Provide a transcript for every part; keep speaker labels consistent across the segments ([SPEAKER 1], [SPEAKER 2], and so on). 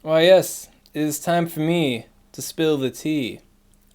[SPEAKER 1] Why yes, it is time for me to spill the tea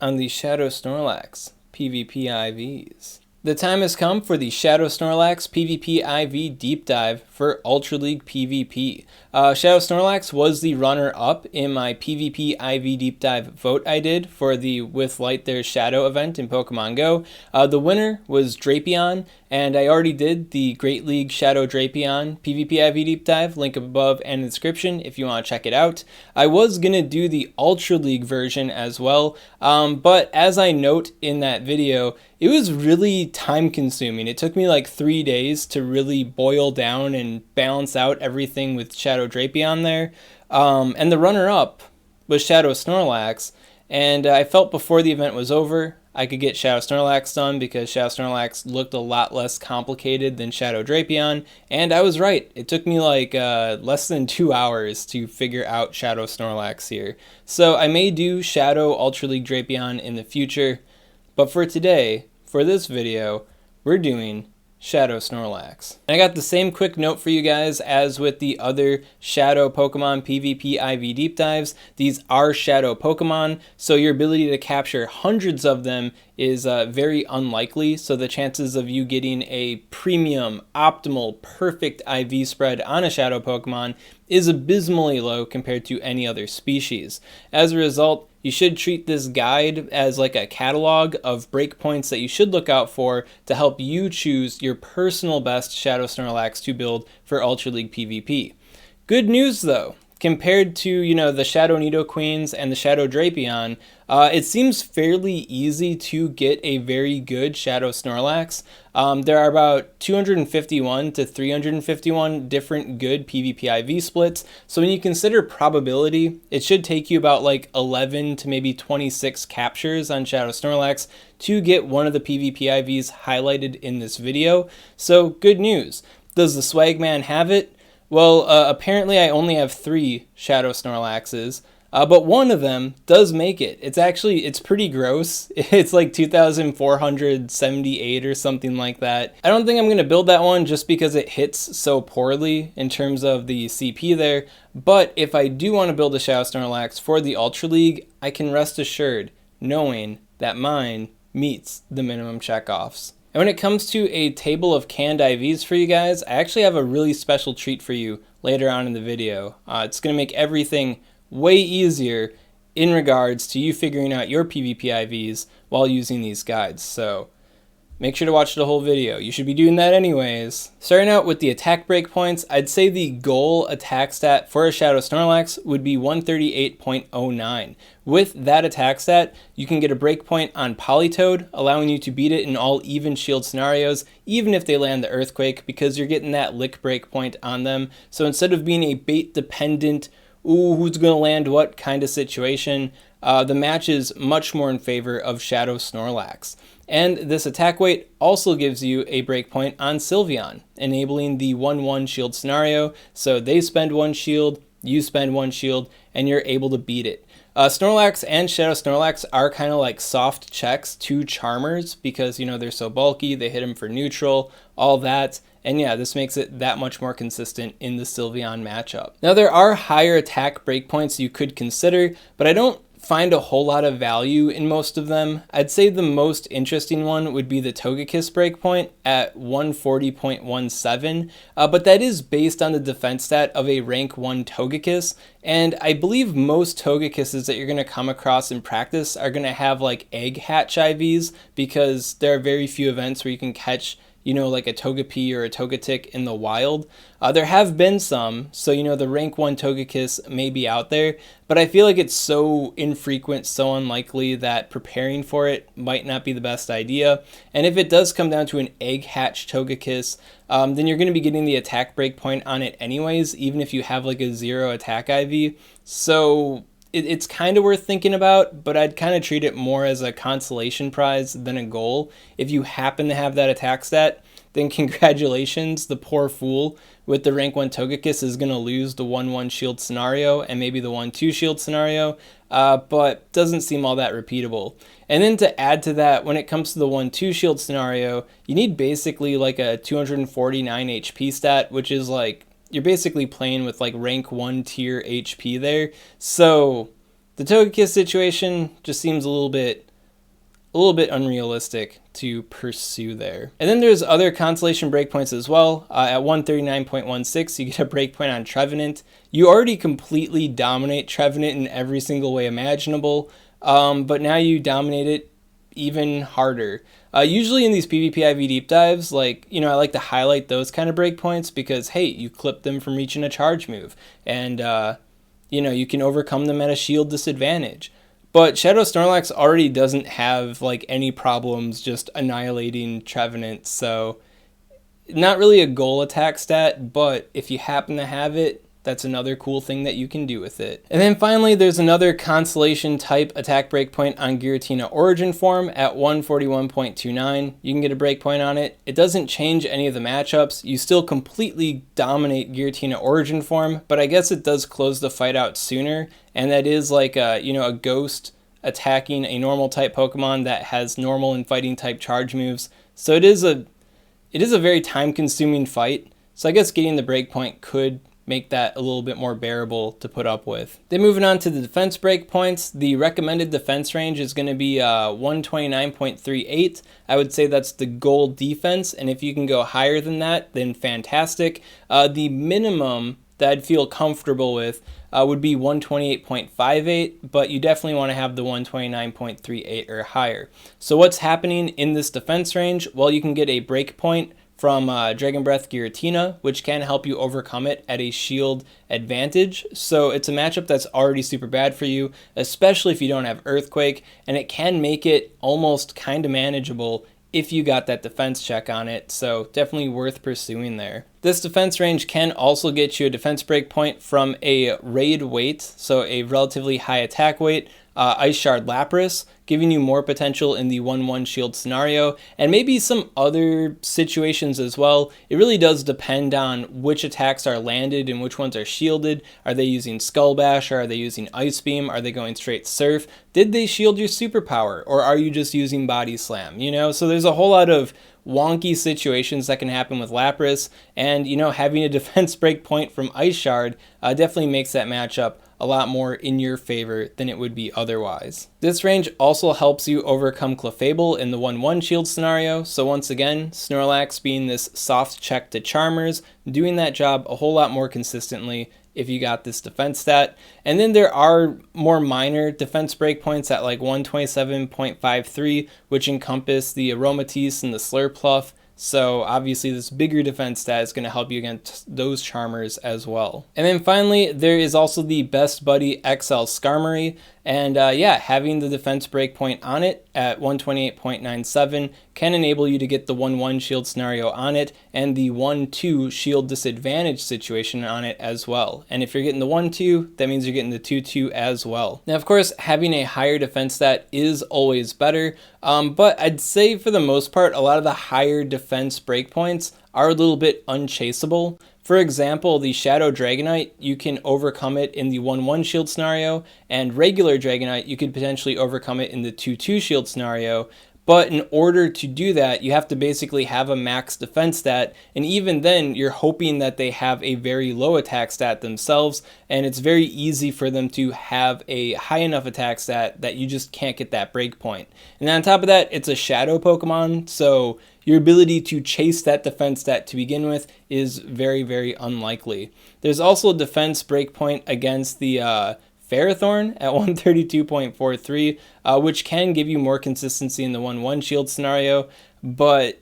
[SPEAKER 1] on the Shadow Snorlax PvP IVs. The time has come for the Shadow Snorlax PvP IV deep dive for Ultra League PvP. Shadow Snorlax was the runner-up in my PvP IV deep dive vote I did for the With Light There's Shadow event in Pokemon Go. The winner was Drapion, and I already did the Great League Shadow Drapion PvP IV deep dive, link above and in the description if you want to check it out. I was going to do the Ultra League version as well, but as I note in that video, it was really time consuming. It took me like 3 days to really boil down and balance out everything with Shadow Drapion there. And the runner-up was Shadow Snorlax, and I felt before the event was over I could get Shadow Snorlax done because Shadow Snorlax looked a lot less complicated than Shadow Drapion, and I was right. It took me like less than 2 hours to figure out Shadow Snorlax here. So I may do Shadow Ultra League Drapion in the future, but for today, for this video, we're doing Shadow Snorlax. And I got the same quick note for you guys as with the other Shadow Pokemon PvP IV deep dives. These are Shadow Pokemon, so your ability to capture hundreds of them is very unlikely, so the chances of you getting a premium, optimal, perfect IV spread on a Shadow Pokemon is abysmally low compared to any other species. As a result, you should treat this guide as like a catalog of breakpoints that you should look out for to help you choose your personal best Shadow Snorlax to build for Ultra League PvP. Good news though, compared to, the Shadow Nidoqueens and the Shadow Drapion, it seems fairly easy to get a very good Shadow Snorlax. There are about 251 to 351 different good PvP IV splits, so when you consider probability, it should take you about like 11 to maybe 26 captures on Shadow Snorlax to get one of the PvP IVs highlighted in this video. So good news. Does the Swagman have it? Well, apparently I only have 3 Shadow Snorlaxes, but one of them does make it. It's pretty gross. It's like 2,478 or something like that. I don't think I'm going to build that one just because it hits so poorly in terms of the CP there, but if I do want to build a Shadow Snorlax for the Ultra League, I can rest assured knowing that mine meets the minimum checkoffs. And when it comes to a table of canned IVs for you guys, I actually have a really special treat for you later on in the video. It's going to make everything way easier in regards to you figuring out your PvP IVs while using these guides. So make sure to watch the whole video. You should be doing that anyways. Starting out with the attack breakpoints, I'd say the goal attack stat for a Shadow Snorlax would be 138.09. With that attack stat, you can get a breakpoint on Politoed, allowing you to beat it in all even shield scenarios, even if they land the Earthquake, because you're getting that lick breakpoint on them. So instead of being a bait dependent, ooh, who's going to land what kind of situation, the match is much more in favor of Shadow Snorlax. And this attack weight also gives you a breakpoint on Sylveon, enabling the 1-1 shield scenario. So they spend 1 shield, you spend 1 shield, and you're able to beat it. Snorlax and Shadow Snorlax are kind of like soft checks to Charmers because, they're so bulky, they hit them for neutral, all that. And yeah, this makes it that much more consistent in the Sylveon matchup. Now there are higher attack breakpoints you could consider, but I don't find a whole lot of value in most of them. I'd say the most interesting one would be the Togekiss breakpoint at 140.17, but that is based on the defense stat of a rank 1 Togekiss, and I believe most Togekisses that you're going to come across in practice are going to have like egg hatch IVs because there are very few events where you can catch like a Togepi or a Togetic in the wild. There have been some, so the rank 1 Togekiss may be out there, but I feel like it's so infrequent, so unlikely that preparing for it might not be the best idea. And if it does come down to an egg hatch Togekiss, then you're going to be getting the attack breakpoint on it anyways, even if you have like a 0 attack IV. So it's kind of worth thinking about, but I'd kind of treat it more as a consolation prize than a goal. If you happen to have that attack stat, then congratulations, the poor fool with the rank 1 Togekiss is going to lose the 1-1 shield scenario and maybe the 1-2 shield scenario, but doesn't seem all that repeatable. And then to add to that, when it comes to the 1-2 shield scenario, you need basically like a 249 HP stat, which is like you're basically playing with like rank 1 tier HP there. So the Togekiss situation just seems a little bit unrealistic to pursue there. And then there's other constellation breakpoints as well. At 139.16, you get a breakpoint on Trevenant. You already completely dominate Trevenant in every single way imaginable, but now you dominate it even harder. Usually in these PvP IV deep dives, like, I like to highlight those kind of breakpoints because, hey, you clip them from reaching a charge move, and you can overcome them at a shield disadvantage. But Shadow Snorlax already doesn't have like any problems just annihilating Trevenant, so not really a goal attack stat, but if you happen to have it, that's another cool thing that you can do with it. And then finally, there's another constellation type attack breakpoint on Giratina Origin Form at 141.29. You can get a breakpoint on it. It doesn't change any of the matchups. You still completely dominate Giratina Origin Form, but I guess it does close the fight out sooner. And that is like a ghost attacking a normal type Pokemon that has normal and fighting type charge moves. So it is a very time consuming fight. So I guess getting the breakpoint could make that a little bit more bearable to put up with. Then moving on to the defense breakpoints, the recommended defense range is going to be 129.38. I would say that's the goal defense, and if you can go higher than that, then fantastic. The minimum that I'd feel comfortable with would be 128.58, but you definitely want to have the 129.38 or higher. So what's happening in this defense range? Well, you can get a breakpoint from Dragon Breath Giratina, which can help you overcome it at a shield advantage. So it's a matchup that's already super bad for you, especially if you don't have Earthquake, and it can make it almost kind of manageable if you got that defense check on it, so definitely worth pursuing there. This defense range can also get you a defense breakpoint from a raid weight, so a relatively high attack weight, Ice Shard Lapras, giving you more potential in the 1-1 shield scenario, and maybe some other situations as well. It really does depend on which attacks are landed and which ones are shielded. Are they using Skull Bash, or are they using Ice Beam? Are they going straight Surf? Did they shield your superpower, or are you just using Body Slam? So there's a whole lot of wonky situations that can happen with Lapras, and having a defense breakpoint from Ice Shard definitely makes that matchup a lot more in your favor than it would be otherwise. This range also helps you overcome Clefable in the 1-1 shield scenario, so once again, Snorlax being this soft check to Charmers, doing that job a whole lot more consistently if you got this defense stat. And then there are more minor defense breakpoints at like 127.53, which encompass the Aromatisse and the Slurpluff. So obviously this bigger defense stat is going to help you against those Charmers as well. And then finally, there is also the Best Buddy XL Skarmory. And having the defense breakpoint on it at 128.97 can enable you to get the 1-1 shield scenario on it and the 1-2 shield disadvantage situation on it as well. And if you're getting the 1-2, that means you're getting the 2-2 as well. Now, of course, having a higher defense stat is always better, but I'd say for the most part, a lot of the higher defense breakpoints are a little bit unchaseable. For example, the Shadow Dragonite, you can overcome it in the 1-1 shield scenario, and regular Dragonite, you could potentially overcome it in the 2-2 shield scenario. But in order to do that, you have to basically have a max defense stat, and even then, you're hoping that they have a very low attack stat themselves, and it's very easy for them to have a high enough attack stat that you just can't get that breakpoint. And on top of that, it's a Shadow Pokemon, so your ability to chase that defense stat to begin with is very, very unlikely. There's also a defense breakpoint against the Ferrothorn at 132.43, which can give you more consistency in the 1-1 shield scenario, but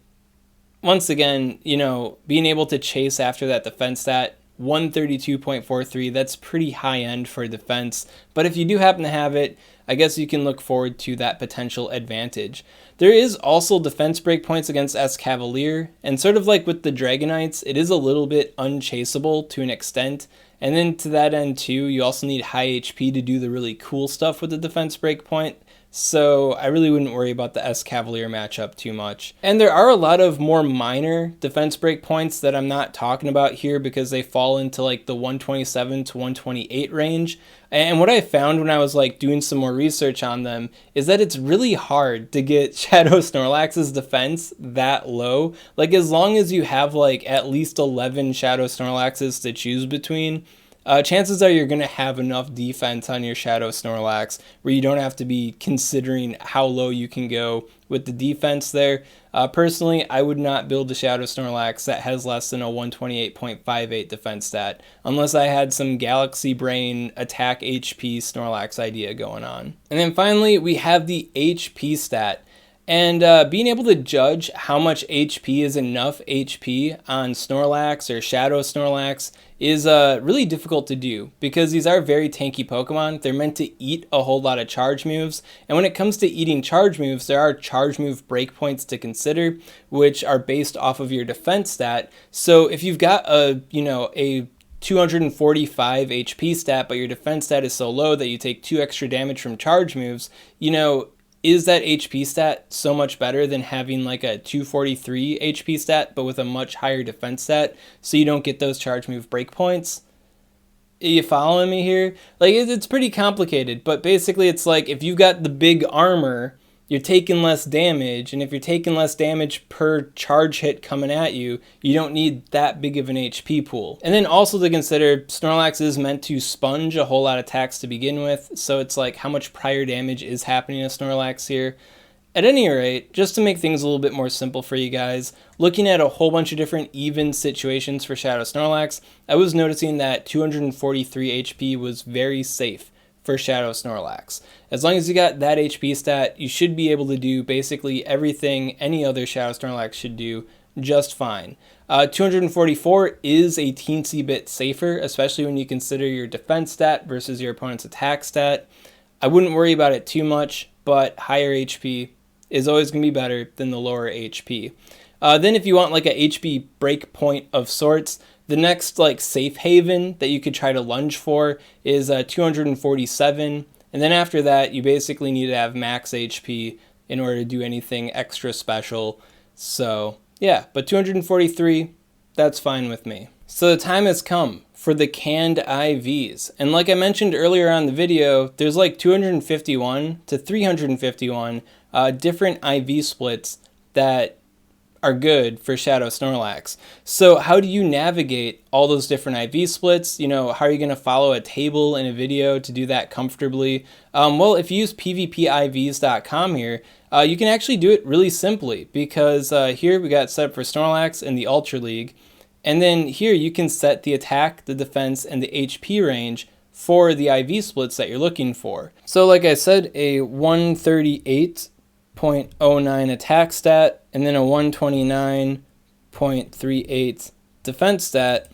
[SPEAKER 1] once again, being able to chase after that defense stat, 132.43, that's pretty high end for defense, but if you do happen to have it, I guess you can look forward to that potential advantage. There is also defense breakpoints against Escavalier, and sort of like with the Dragonites, it is a little bit unchaseable to an extent. And then to that end too, you also need high HP to do the really cool stuff with the defense breakpoint. so I really wouldn't worry about the Escavalier matchup too much. And there are a lot of more minor defense breakpoints that I'm not talking about here because they fall into like the 127 to 128 range. And what I found when I was like doing some more research on them is that it's really hard to get Shadow Snorlax's defense that low. Like as long as you have like at least 11 Shadow Snorlaxes to choose between, chances are you're going to have enough defense on your Shadow Snorlax where you don't have to be considering how low you can go with the defense there. Personally, I would not build a Shadow Snorlax that has less than a 128.58 defense stat unless I had some Galaxy Brain attack HP Snorlax idea going on. And then finally, we have the HP stat. And being able to judge how much HP is enough HP on Snorlax or Shadow Snorlax is really difficult to do because these are very tanky Pokemon. They're meant to eat a whole lot of charge moves. And when it comes to eating charge moves, there are charge move breakpoints to consider, which are based off of your defense stat. So if you've got a 245 HP stat, but your defense stat is so low that you take 2 extra damage from charge moves, is that HP stat so much better than having like a 243 HP stat but with a much higher defense stat so you don't get those charge move breakpoints? Are you following me here? Like it's pretty complicated, but basically it's like if you've got the big armor, you're taking less damage, and if you're taking less damage per charge hit coming at you, you don't need that big of an HP pool. And then also to consider, Snorlax is meant to sponge a whole lot of attacks to begin with, so it's like how much prior damage is happening to Snorlax here. At any rate, just to make things a little bit more simple for you guys, looking at a whole bunch of different even situations for Shadow Snorlax, I was noticing that 243 HP was very safe for Shadow Snorlax. As long as you got that HP stat, you should be able to do basically everything any other Shadow Snorlax should do just fine. 244 is a teensy bit safer, especially when you consider your defense stat versus your opponent's attack stat. I wouldn't worry about it too much, but higher HP is always going to be better than the lower HP. Then if you want like a HP breakpoint of sorts, the next like safe haven that you could try to lunge for is 247, and then after that you basically need to have max HP in order to do anything extra special. So yeah, but 243, that's fine with me. So the time has come for the canned IVs, and like I mentioned earlier on the video, there's like 251 to 351 different IV splits that are good for Shadow Snorlax. So how do you navigate all those different IV splits? How are you going to follow a table in a video to do that comfortably? Well, if you use PvPIVs.com here, you can actually do it really simply because here we got set up for Snorlax in the Ultra League. And then here you can set the attack, the defense, and the HP range for the IV splits that you're looking for. So like I said, a 138.09 attack stat, and then a 129.38 defense stat,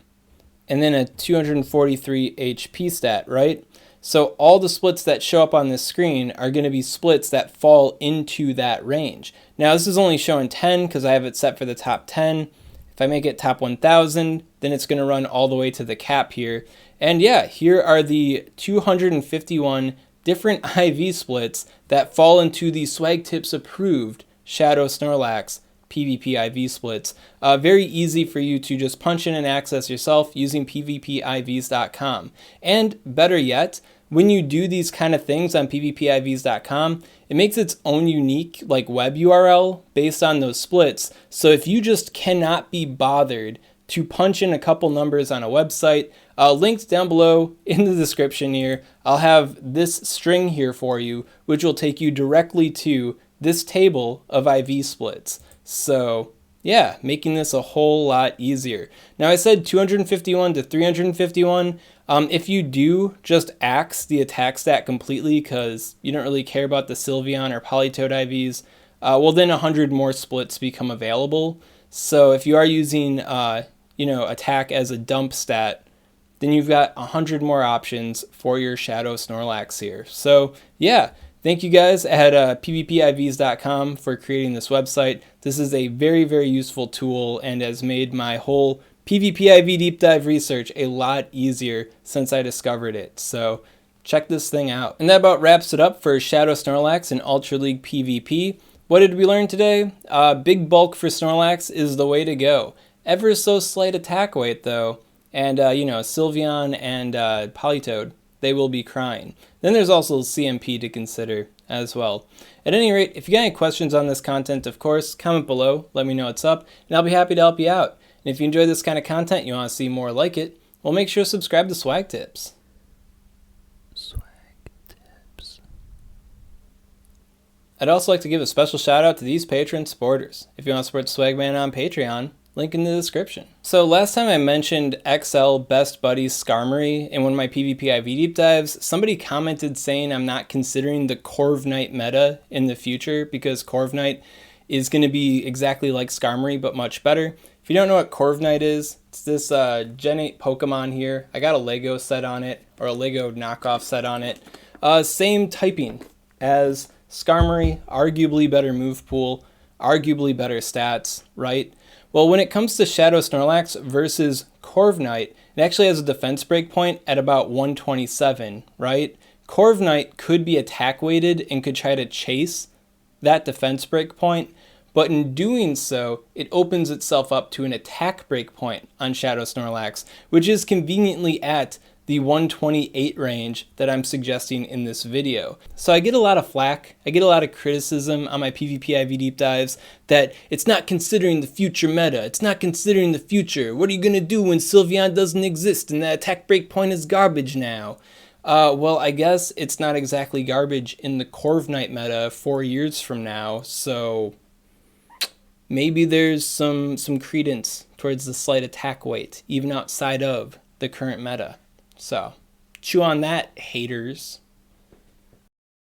[SPEAKER 1] and then a 243 HP stat, right? So all the splits that show up on this screen are going to be splits that fall into that range. Now this is only showing 10 because I have it set for the top 10. If I make it top 1000, then it's going to run all the way to the cap here. And yeah, here are the 251 different IV splits that fall into the SwagTips approved Shadow Snorlax PvP IV splits. Very easy for you to just punch in and access yourself using PvPIVs.com. And better yet, when you do these kind of things on PvPIVs.com, it makes its own unique web URL based on those splits. So if you just cannot be bothered to punch in a couple numbers on a website, linked down below in the description here, I'll have this string here for you, which will take you directly to this table of IV splits. So yeah, making this a whole lot easier. Now I said 251 to 351. If you do just axe the attack stat completely because you don't really care about the Sylveon or Politoed IVs, well then 100 more splits become available. So if you are using attack as a dump stat, then you've got 100 more options for your Shadow Snorlax here. So yeah, thank you guys at PvPIVs.com for creating this website. This is a very, very useful tool and has made my whole PvPIV deep dive research a lot easier since I discovered it. So check this thing out. And that about wraps it up for Shadow Snorlax and Ultra League PvP. What did we learn today? Big bulk for Snorlax is the way to go. Ever so slight attack weight though, and you know, Sylveon and Politoed, they will be crying. Then there's also CMP to consider as well. At any rate, if you got any questions on this content, of course, comment below, let me know what's up, and I'll be happy to help you out. And if you enjoy this kind of content, you want to see more like it, well, make sure to subscribe to SwagTips. SwagTips. I'd also like to give a special shout out to these Patreon supporters. If you want to support Swagman on Patreon, link in the description. So last time I mentioned XL Best Buddies Skarmory in one of my PvP IV deep dives, somebody commented saying I'm not considering the Corviknight meta in the future because Corviknight is going to be exactly like Skarmory but much better. If you don't know what Corviknight is, it's this Gen 8 Pokemon here. I got a Lego set on it, or a Lego knockoff set on it. Same typing as Skarmory, arguably better move pool, arguably better stats, right? Well, when it comes to Shadow Snorlax versus Corviknight, it actually has a defense breakpoint at about 127, right? Corviknight could be attack weighted and could try to chase that defense breakpoint, but in doing so, it opens itself up to an attack breakpoint on Shadow Snorlax, which is conveniently at the 128 range that I'm suggesting in this video. So I get a lot of flack, I get a lot of criticism on my PvP IV deep dives that it's not considering the future meta, it's not considering the future, what are you gonna do when Sylveon doesn't exist and the attack breakpoint is garbage now? Well, I guess it's not exactly garbage in the Corviknight meta 4 years from now, so maybe there's some credence towards the slight attack weight, even outside of the current meta. So, chew on that, haters.